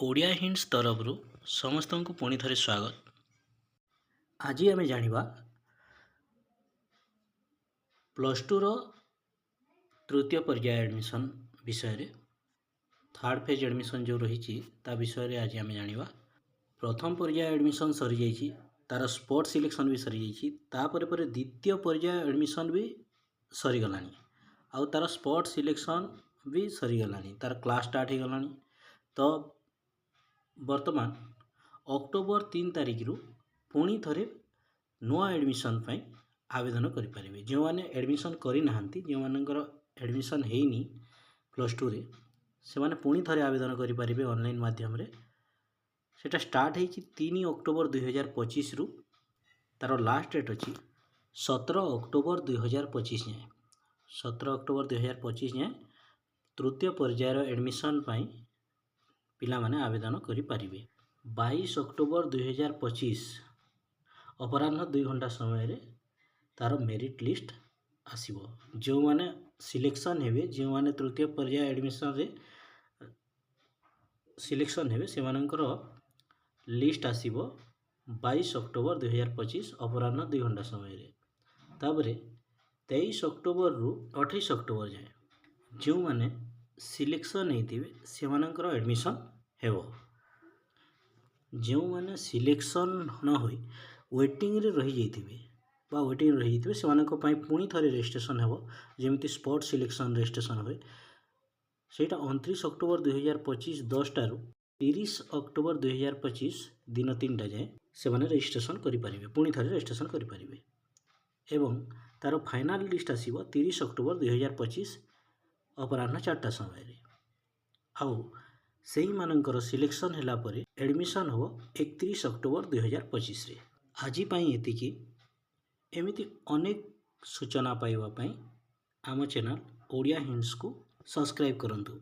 Odia hints ତରଫରୁ ସମସ୍ତଙ୍କୁ ପୁଣି ଥରେ ସ୍ୱାଗତ। ଆଜି ଆମେ ଜାଣିବା ପ୍ଲସ୍ ଟୁର ତୃତୀୟ ପର୍ଯ୍ୟାୟ ଆଡ଼ମିସନ୍ ବିଷୟରେ। ଥାର୍ଡ଼ ଫେଜ୍ ଆଡ଼ମିସନ୍ ଯେଉଁ ରହିଛି ତା ବିଷୟରେ ଆଜି ଆମେ ଜାଣିବା। ପ୍ରଥମ ପର୍ଯ୍ୟାୟ ଆଡ଼ମିସନ୍ ସରିଯାଇଛି, ତା'ର ସ୍ପଟ୍ ସିଲେକ୍ସନ୍ ବି ସରିଯାଇଛି। ତାପରେ ପରେ ଦ୍ୱିତୀୟ ପର୍ଯ୍ୟାୟ ଆଡ଼ମିସନ୍ ବି ସରିଗଲାଣି, ଆଉ ତା'ର ସ୍ପଟ୍ ସିଲେକ୍ସନ୍ ବି ସରିଗଲାଣି, ତା'ର କ୍ଲାସ୍ ଷ୍ଟାର୍ଟ ହେଇଗଲାଣି। ତ ବର୍ତ୍ତମାନ ଅକ୍ଟୋବର 3 ତାରିଖରୁ ପୁଣି ଥରେ ନୂଆ ଆଡ଼ମିସନ୍ ପାଇଁ ଆବେଦନ କରିପାରିବେ। ଯେଉଁମାନେ ଆଡ଼ମିସନ୍ କରିନାହାନ୍ତି, ଯେଉଁମାନଙ୍କର ଆଡ଼ମିସନ୍ ହେଇନି ପ୍ଲସ୍ ଟୁରେ, ସେମାନେ ପୁଣି ଥରେ ଆବେଦନ କରିପାରିବେ ଅନଲାଇନ୍ ମାଧ୍ୟମରେ। ସେଟା ଷ୍ଟାର୍ଟ ହେଇଛି 3 ଅକ୍ଟୋବର 2025ରୁ। ତା'ର ଲାଷ୍ଟ ଡେଟ୍ ଅଛି 17 ଅକ୍ଟୋବର 2025 ଯାଏଁ। 17 ଅକ୍ଟୋବର 2025 ଯାଏଁ ତୃତୀୟ ପର୍ଯ୍ୟାୟର ଆଡ଼ମିସନ୍ ପାଇଁ ପିଲାମାନେ ଆବେଦନ କରିପାରିବେ। 22 ଅକ୍ଟୋବର 2025 ଅପରାହ୍ନ 2 ଘଣ୍ଟା ସମୟରେ ତା'ର ମେରିଟ୍ ଲିଷ୍ଟ ଆସିବ। ଯେଉଁମାନେ ସିଲେକ୍ସନ୍ ହେବେ, ଯେଉଁମାନେ ତୃତୀୟ ପର୍ଯ୍ୟାୟ ଆଡ଼ମିସନ୍ରେ ସିଲେକ୍ସନ୍ ହେବେ, ସେମାନଙ୍କର ଲିଷ୍ଟ ଆସିବ 22 ଅକ୍ଟୋବର 2025 ଅପରାହ୍ନ 2 ଘଣ୍ଟା ସମୟରେ। ତାପରେ 23 ଅକ୍ଟୋବରରୁ 28 ଅକ୍ଟୋବର ଯାଏଁ ଯେଉଁମାନେ ସିଲେକ୍ସନ୍ ହେଇଥିବେ ସେମାନଙ୍କର ଆଡ଼ମିସନ୍ ହେବ। ଯେଉଁମାନେ ସିଲେକ୍ସନ୍ ନ ହୋଇ ୱେଟିଂରେ ରହିଯାଇଥିବେ ସେମାନଙ୍କ ପାଇଁ ପୁଣି ଥରେ ରେଜିଷ୍ଟ୍ରେସନ୍ ହେବ। ଯେମିତି ସ୍ପଟ୍ ସିଲେକ୍ସନ୍ ରେଜିଷ୍ଟ୍ରେସନ୍ ହୁଏ, ସେଇଟା 29 ଅକ୍ଟୋବର 2025 10ଟାରୁ 30 ଅକ୍ଟୋବର 2025 ଦିନ 3ଟା ଯାଏଁ ସେମାନେ ରେଜିଷ୍ଟ୍ରେସନ୍ କରିପାରିବେ, ପୁଣି ଥରେ ରେଜିଷ୍ଟ୍ରେସନ୍ କରିପାରିବେ। ଏବଂ ତା'ର ଫାଇନାଲ୍ ଲିଷ୍ଟ ଆସିବ 30 ଅକ୍ଟୋବର 2025 ଅପରାହ୍ନ 4ଟା ସମୟରେ। ଆଉ ସେଇମାନଙ୍କର ସିଲେକ୍ସନ୍ ହେଲା ପରେ ଆଡ଼ମିସନ୍ ହେବ 31 ଅକ୍ଟୋବର 2025ରେ। ଆଜି ପାଇଁ ଏତିକି। ଏମିତି ଅନେକ ସୂଚନା ପାଇବା ପାଇଁ ଆମ ଚ୍ୟାନେଲ୍ ଓଡ଼ିଆ ହିଣ୍ଟସ୍କୁ ସବସ୍କ୍ରାଇବ୍ କରନ୍ତୁ।